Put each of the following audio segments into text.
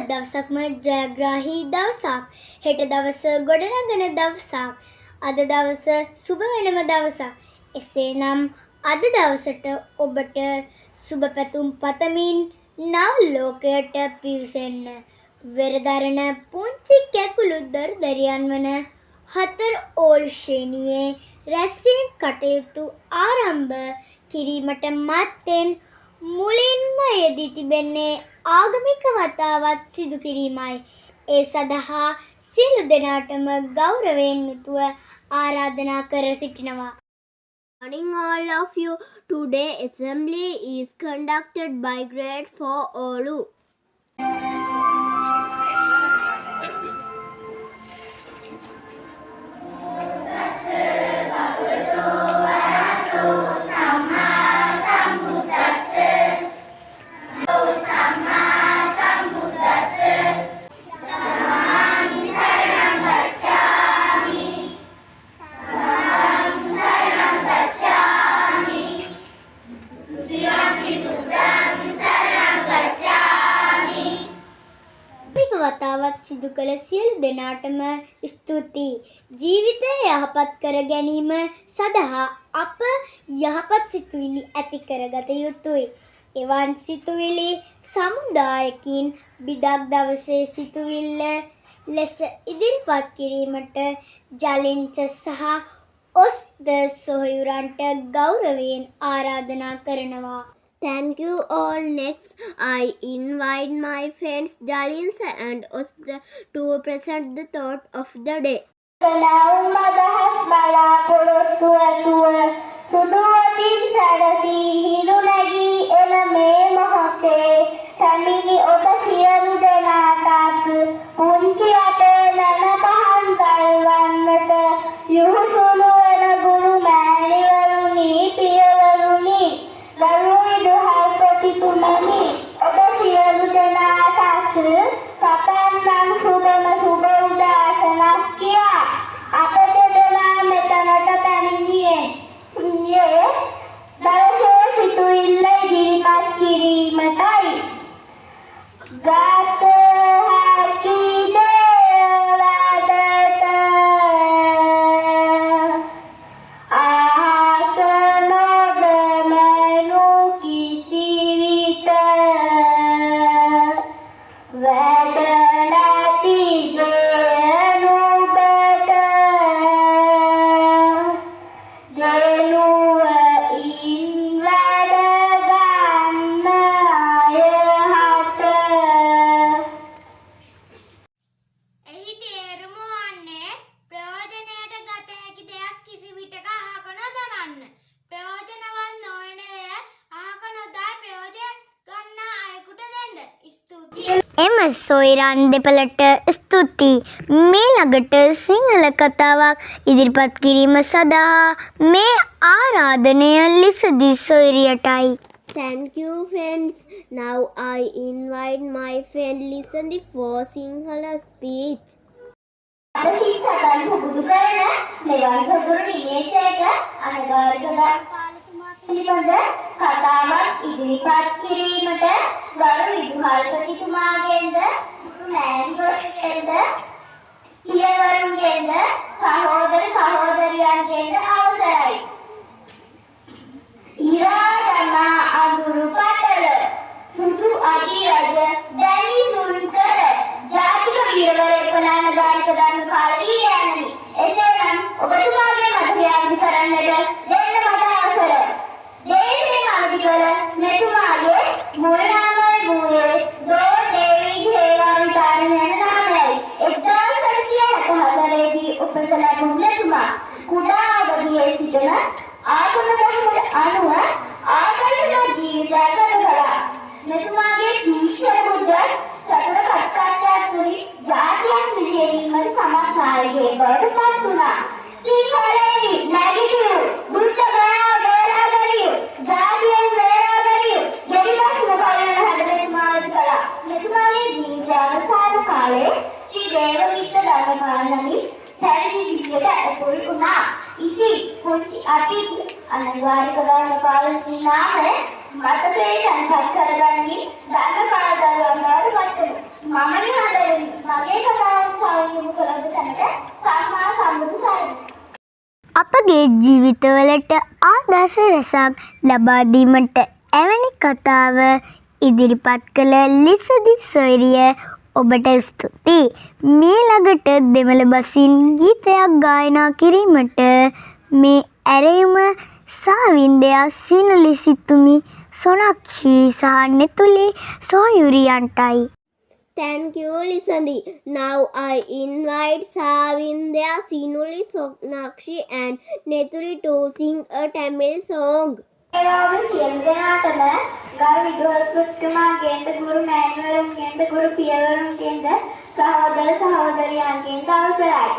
දවසක්ම ජයග්‍රාහී දවසක්. හෙට දවස ගොඩනගන දවසක්. අද දවස සුබ වෙනම දවසක්. එසේනම් අද දවසට ඔබට සුබ පැතුම් පතමින් නව ලෝකයට පිවිසෙන්න. වෙරදරන පුංචි කැකුළු දරුදරියන් වන 4 ඕල් ශ්‍රේණියේ රැස්වීම් කටයුතු ආරම්භ කිරීමට මත්තෙන් මුලින්ම යෙදී තිබෙන්නේ ආගමික වතාවත් සිදු කිරීමයි. ඒ සඳහා සියලු දෙනාටම ගෞරවයෙන් යුතුව ආරාධනා කර සිටිනවා. Morning all of you. Today assembly is conducted by grade 4 Olu. වතාවත් සිදු කළ සියලු දෙනාටම ස්තුතියි. ජීවිතය යහපත් කර ගැනීම සඳහා අප යහපත් සිතුවිලි ඇති කරගත යුතුයි. එවන් සිතුවිලි සමුදායකින් බිදක් දවසේ සිතුවිල්ල ලෙස ඉදිරිපත් කිරීමට ජලින්ච සහ ඔස්ද සොහයුරන්ට ගෞරවයෙන් ආරාධනා කරනවා. Thank you all. Next, I invite my friends Jalins and Osda to present the thought of the day. එම සොයිරන් දෙපළට ස්තුතියි. මේ ළඟට සිංහල කතාවක් ඉදිරිපත් කිරීම සඳහා මේ ආරාධනය ලිසදි සොයිරියටයි. Thank you friends. Now I invite my friend Lisandi for Sinhala speech. කතාවක් ඉදිරිපත් කිරීමට ගරු විදුහල්පතිතුමාගෙන්ද මෑණිවරුන්ගෙන්ද පියවරුන්ගෙන්ද සහෝදර සහෝදරියන්ගෙන්ද අවසරයි. ඉරාදමා අඳුරු පටල සුදු අධිරජ දැනි සුන්කර ජාතික වීරවරයෙකුණන ගායක දන්න කාලී යෑනි. එසේනම් ඔබතුමාගේ මතය කරන්නට දෙන්න මට අවසර. දේශේ මාධිකල මෙතුමාගේ මුල් නාමය වූයේ දෝ දේවී හේවාවිතාරණ යන නාමයයි. 1964 දී උපත ලැබුණු මෙතුමා කුඩා අවදියේ සිටන ආගම ධර්මයට අනුව ආකර්ෂණ ජීවිතයක් ගත කළා. මෙතුමාගේ දීක්ෂණ බුද්ධ චතුර කට්ටාචාර්යතුරි ජාතියක් නිදීමේ සමාජායේ බවට පත් වුණා. සිංහලෙනි නැගිටියු බුද්ධ ගායකයෝ ජාතියෙන් වේරාගලියු යෙරිපස්ම කලන හැදෙතුමාද කළා. මෙතුමාගේ ජීවිත අවසාන කාලයේ ශ්‍රී දේවවිත්ත ධර්මපාලනි පැරණි විදියට ඇතුල් වුණා. ඉතින් කුංචි අටි අනගාරික ධර්මපාල ශ්‍රී නාමය මතකයේ තැන්පත් කරගන්නේ ධර්මපාල ජීවිතවලට ආදර්ශ රසක් ලබා දීමට එවැනි කතාව ඉදිරිපත් කළ ලිසදි සොයුරිය ඔබට ස්තුතියි. මේ ළඟට දෙමළ බසින් ගීතයක් ගායනා කිරීමට මේ ඇරයුම සාවින්දයා සිනලි සිතුමි සොනාක්ෂි සහ නෙතුලි සොයුරියන්ටයි. Thank you, Lisandi. Now I invite Savindya, Sinuli, Sonakshi and Neturi to sing a Tamil song. ඒවාගේ සියලු දෙනාටම ගරු විදුහල්පතිතුමාගෙන්ද ගුරු මෑණිවරුන්ගෙන්ද ගුරු පියවරුන්ගෙන්ද සහෝදර සහෝදරියන්ගෙන්ද අවසරයි.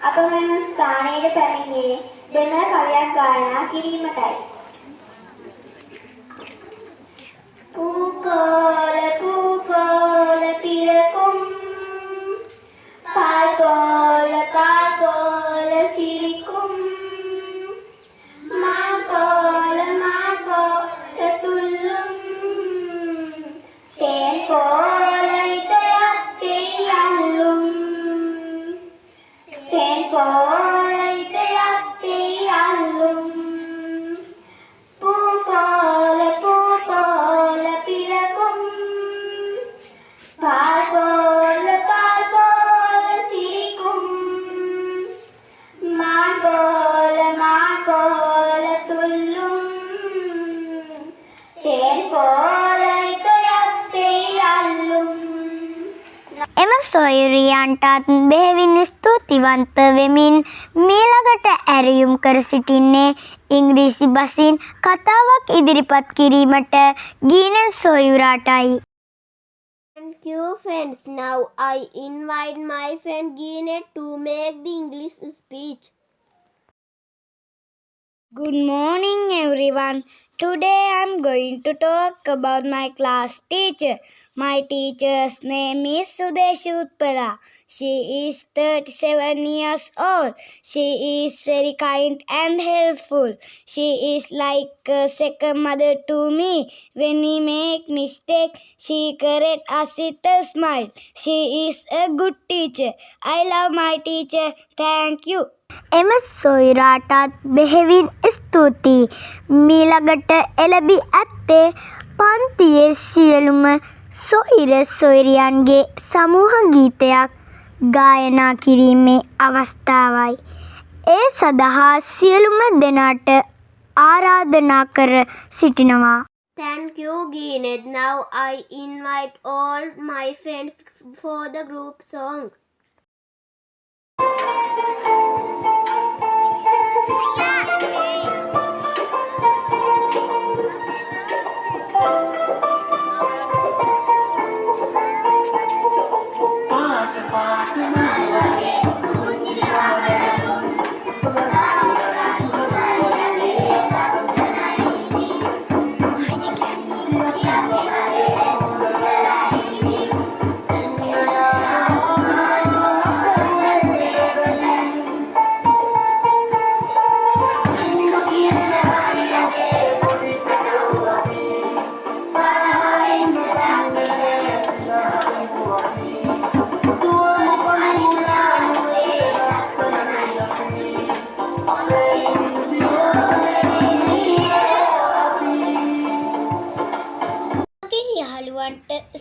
අප මෙම ස්ථානයට පැමිණියේ දෙමළ කවියක් ගායනා කිරීමටයි. பூக்கோல பூக்கோல பிறக்கும் பால் போல சிரிக்கும் மான் போல துள்ளும் தேன் போல இதயத்தை அள்ளும் தேன் போல இதயத்தை அள்ளும் பூ போல பிறக்கும் பால் போல சிரிக்கும் மான் போல துள்ளும் தேன் போல இதயத்தை அள்ளும். එම සොයුරියන්ටත් බෙහෙවින් ස්තුතිවන්ත වෙමින් මීළඟට ඇරයුම් කර සිටින්නේ ඉංග්‍රීසි බසින් කතාවක් ඉදිරිපත් කිරීමට ගීනන් සොයුරාටයි. Thank you, friends. Now I invite my friend Geenet to make the English speech. Good morning everyone. Today I'm going to talk about my class teacher. My teacher's name is Sudeshi Utpala. She is 37 years old. She is very kind and helpful. She is like a second mother to me. When we make mistake, she corrects us with a smile. She is a good teacher. I love my teacher. Thank you. එම සොයුරාටත් බෙහෙවින් ස්තුතියි. මීළඟට එළඹී ඇත්තේ පන්තියේ සියලුම සොයුර සොයුරියන්ගේ සමූහ ගීතයක් ගායනා කිරීමේ අවස්ථාවයි. ඒ සඳහා සියලුම දෙනාට ආරාධනා කර සිටිනවා. Thank you, Geenet. Now I invite all my friends for the group song.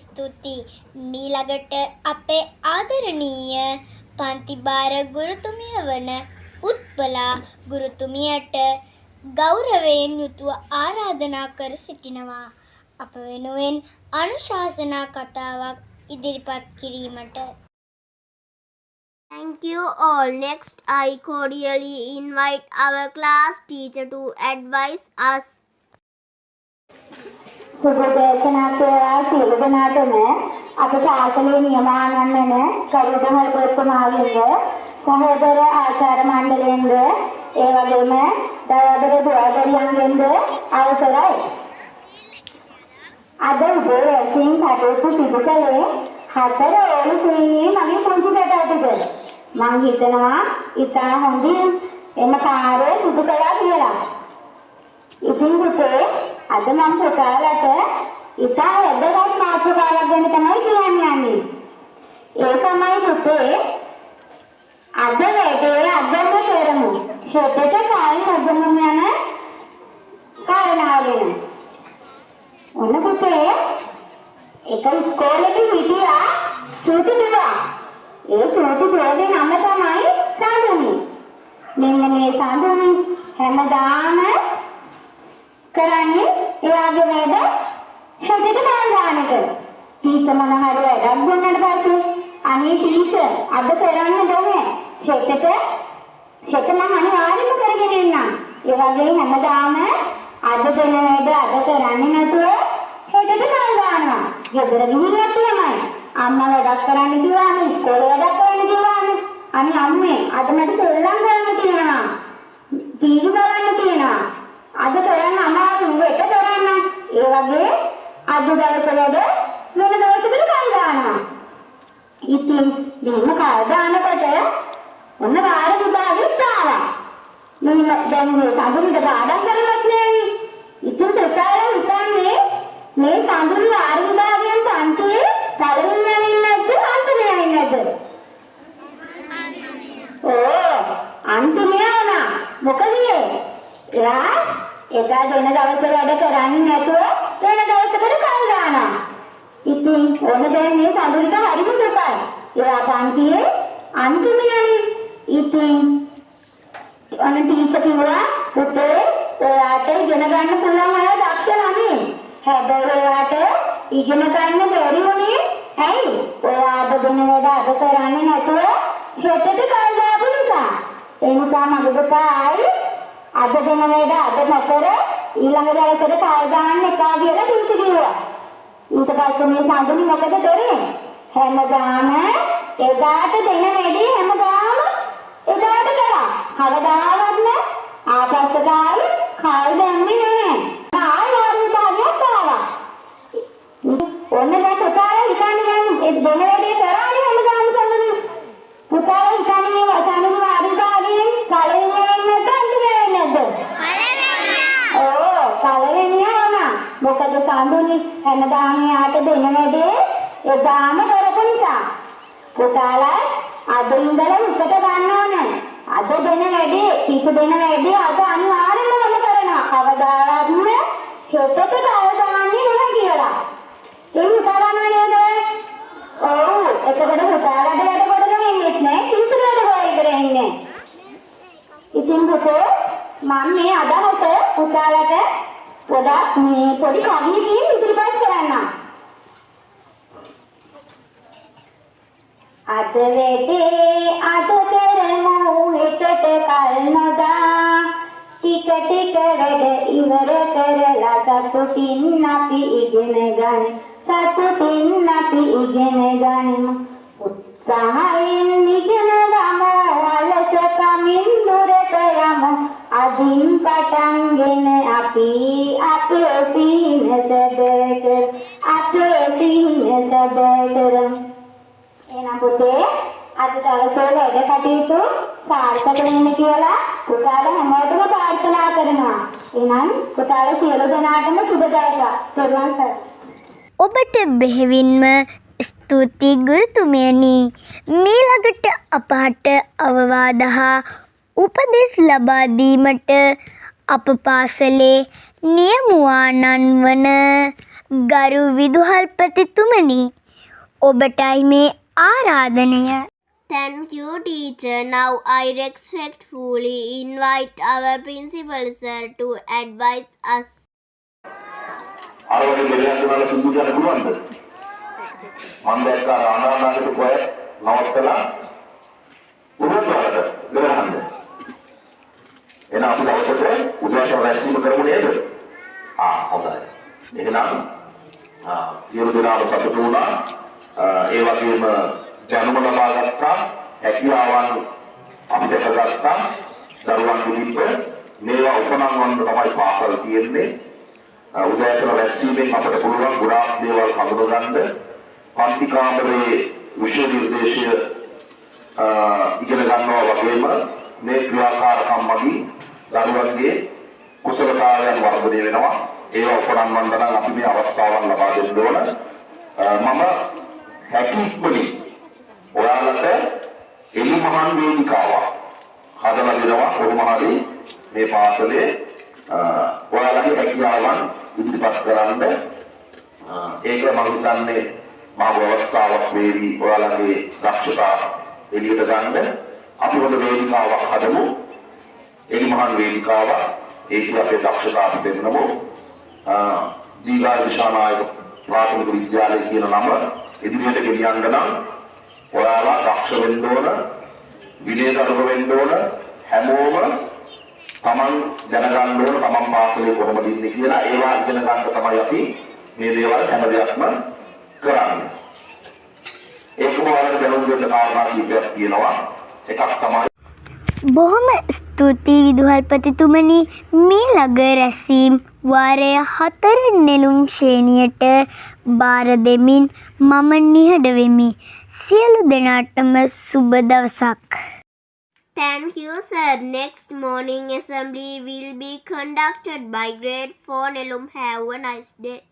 ස්තුතියි. මීළඟට අපේ ආදරණීය පන්තිභාර ගුරුතුමිය වන උත්පලා ගුරුතුමියට ගෞරවයෙන් යුතුව ආරාධනා කර සිටිනවා. අප වෙනුවෙන් අනුශාසනා කතාවක් ඉදිරිපත් කිරීමට. Thank you all. Next, I cordially invite our class teacher to advise us. සුබදේශනා කියලා සියලු දෙනාටම අප සාසනයේ නියමානන් වෙන කරුණාල් ප්‍රසමාවින්ද සහෝදර ආචාර්ය මණ්ඩලයෙන්ද ඒ වගේම දයාදර දුවදරියන්ගෙන්ද අවසරයි. අද උදේ රැකින් කටයුතු සිදු කළේ 4 ඕලු ශ්‍රේණියේ මගේ පුංචි පැටවටද. මං හිතනවා ඉතා හොඳින් එම කාර්යය සිදු කළා කියලා. ඉතින් පුතේ අද මම පුතාලට ඉතා වැදගත් මාතෘකාවක් ගැන තමයි කියන්න යන්නේ. ඒ තමයි පුතේ අද වැඩේ අදම කරමු. හෙටට කල් නොදමු යන කාරණාව ගැන. ඔන්න පුතේ එක ඉස්කෝලේට හිටියා සූතු දුවා. ඒ සූතු දුවගේ නම තමයි සඳුනි. මෙන්න මේ සඳුනි හැමදාම කරන්නේ එයාගේ වැඩ හෙටට දාන එක. ටීචර් මොන හරි වැඩක් දුන්නාට පස්සේ අනේ ටීචර් අද කරන්න බෑ. හෙට මම අනිවාර්යයෙන්ම කරගෙන එන්නම්. ඒ වගේ හැමදාම අද දෙන වැඩ අද කරන්නේ නැතුව හෙටට දානවා. ගෙදර ගිහිල්ලා තමයි. අම්මා වැඩක් කරන්න කිව්වම ඉස්කෝලේ වැඩක් කරන්න කිව්වම අනේ අම්මේ අද මට සෙල්ලම් කරන්න තියෙනවා. ටීවී බලන්න තියෙනවා. අද කරන්න අමාරු වෙට කරන්න. ඒ වගේ අද දවසේ වැඩ වෙන දවසකට කල් දානවා. ඉතින් මෙන්න කල් දානකොට ඔන්න වාර විභාගෙත් ආවා. මෙන්න දැන් මේ සඳුන්ට පාඩම් කරලත් නෑනේ. ඉතින් ප්‍රකාරය හිතන්නේ මේ සඳුන් වාර විභාගයෙන් පන්තියේ පළවෙනිම ඉන්නත් අන්තිමේ ඉන්නත්. ඕ අන්තිමේ ආනා මොකද එයා එදා දෙන දවසේ වැඩ කරන්නේ නැතුව වෙන දවසකට කල් දානවා. ඉතින් ඕන දැන් මේ සඳුන්ට හරිම දුකයි. එයා පන්තියේ අන්තිමයනේ. ඉතින් අනේ ටීචර් කිව්වා පුතේ ඔයාට ඉගෙන ගන්න පුළුවන් අය දක්ෂ ළමයි. හැබැයි ඔයාට ඉගෙන ගන්න බැරි වුණේ ඇයි? ඔයා අද දෙන වැඩ අද කරන්නේ නැතුව හෙටට කල් දාපු නිසා. ඒ නිසා මගේ පුතා ආයි අද දෙන වැඩ අද නොකර ඊළඟ දවසට කල් දාන්න එපා කියලා ටීචර් කිව්වා. ඊට පස්සේ මේ සඳුනි මොකද කරේ? හැමදාම එදාට දෙන වැඩේ හැමදාම එදාට කරා. කවදාවත් නෑ ආපස්සට ආයි කල් දැම්මේ නෑ. ආයි ආරුම් කාර්යයක් ආවා. ඔන්න දැන් පුතාලා හිතන්නේ දැන් ඒ දෙන වැඩේ කරානේ හැමදාම සඳුනි. පුතාලා හිතන්නේ සඳුනි ආරුම් කාර්යයෙන් පළවෙනි වෙන්නේ නැද්ද? පළවෙනියම මොකද සඳුනි හැමදාම යාට දෙන වැඩේ එදාම කරපු නිසා. පුතාලා අද ඉඳලා උකට ගන්න ඕනේ. අද දෙන වැඩේ කිසි දෙන වැඩේ අද අනිවාර්යයෙන්ම මම කරනවා. කවදාවත්ම හෙටට කල් දාන්නේ නැහැ කියලා. ඒ පුතාලා නේද? ඔව් එතකොට පුතාලාට වැඩ කොටගෙන ඉන්නේ නැහැ. කිසි වැඩ කොහෙද ඉන්නේ. ඉතින් පුතේ මම මේ අදහස පුතාලාට පොඩක් මේ පොඩි කවියකින් ඉදිරිපත් කරන්නම්. අද වෙදේ අද කරමු හෙටට කල් නොදා. ටික ටික වැඩ ඉවර කරලා සතුටින් අපි ඉගෙන ගන්න. සතුටින් අපි ඉගෙන ගනිමු. උත්සාහයෙන් ඉගෙන ගමු අලසකමින් දුරට යමු. අදින් පටන්ගෙන අපි අපේ සිහින සැබෑ එහෙනම් පුතේ අද දවසේ වැඩ කටයුතු සාර්ථක වෙන්න කියලා පුතාලා හැමෝටම ප්‍රාර්ථනා කරනවා. එහෙනම් පුතාලා සියලු දෙනාටම සුබදායක. සර්වන් සර්. ඔබට බෙහෙවින්ම ස්තුති ගුරුතුමියනි. මීළඟට අපහට අවවාද හා උපදෙස් ලබා දීමට අප පාසලේ නියමුවානන් වන ගරු විදුහල්පතිතුමනි ඔබටයි මේ ආරාධනය. Thank you, teacher. Now I respectfully invite our principal sir to advise us. ආරෝහණය දෙවියන්තුමාට සිද්ධ කරන්න පුළුවන්ද? මම දැක්කා ආනාපානසති කොය නවත්තලා උදේට ගරහන්න. එන අපි දවසට උදේට රැස්වීම කරමු නේද? හොඳයි. එහෙනම් සියලු දෙනාම සතුටු වුණා. ඒ වගේම දැනුම ලබා ගත්තා. හැකියාවන් අපි දැකගත්තා. දරුවන් පිළිබඳ මේවා උපනංවන්න තමයි පාසල් තියෙන්නේ. උදෑසන රැස්වීමෙන් අපට පුළුවන් ගොඩාක් දේවල් හඳුනගන්න. පන්ති කාමරේ විෂය නිර්දේශය ඉගෙන ගන්නවා වගේම මේ ක්‍රියාකාරකම් මගින් දරුවන්ගේ කුසලතාවයන් වර්ධනය වෙනවා. ඒවා උපනංවන්න නම් අපි මේ අවස්ථාවන් ලබා දෙන්න ඕන. මම හැකි ඉක්මනින් ඔයාලට එළි මහා මහාන් වේදිකාවක් හදලා දෙනවා කොහොම හරි මේ පාසලේ ඔයාලගේ හැකියාවන් ඉදිරිපත් කරන්න ඒක මම හිතන්නේ මා ව්‍යවස්ථාවක් වේවි ඔයාලගේ දක්ෂතා එළියට ගන්න අපි හොඳ වේදිකාවක් හදමු ඒ මහාන් වේදිකාව ඒකේ අපේ දක්ෂතා අපි දෙන්නමු දීගාර විශානායක ප්‍රාථමික විද්‍යාලය කියන නම ඉදිරියට ගෙනියන්න නම් ඔයාලා දක්ෂ වෙන්න ඕන විනයගරුක වෙන්න ඕන හැමෝම තමන් දැනගන්න ඕන තමන් පාසලේ කොහොමද ඉන්නේ කියලා ඒවා ඉගෙන ගන්න තමයි අපි මේ දේවල් හැම දෙයක්ම කරන්නේ ඒක ඔයාලට දැනුම් දෙන්න කාරණා කීපයක් තියෙනවා එකක් තමයි බොහොම ස්තුතියි විදුහල්පතිතුමනි මේ ළඟ රැසීම් වාරය 4 නෙළුම් ශ්‍රේණියට බාර දෙමින් මම නිහඬ වෙමි. සියලු දෙනාටම සුබ දවසක්. Thank you, sir. Next morning assembly will be conducted by grade 4 Nelum. Have a nice day.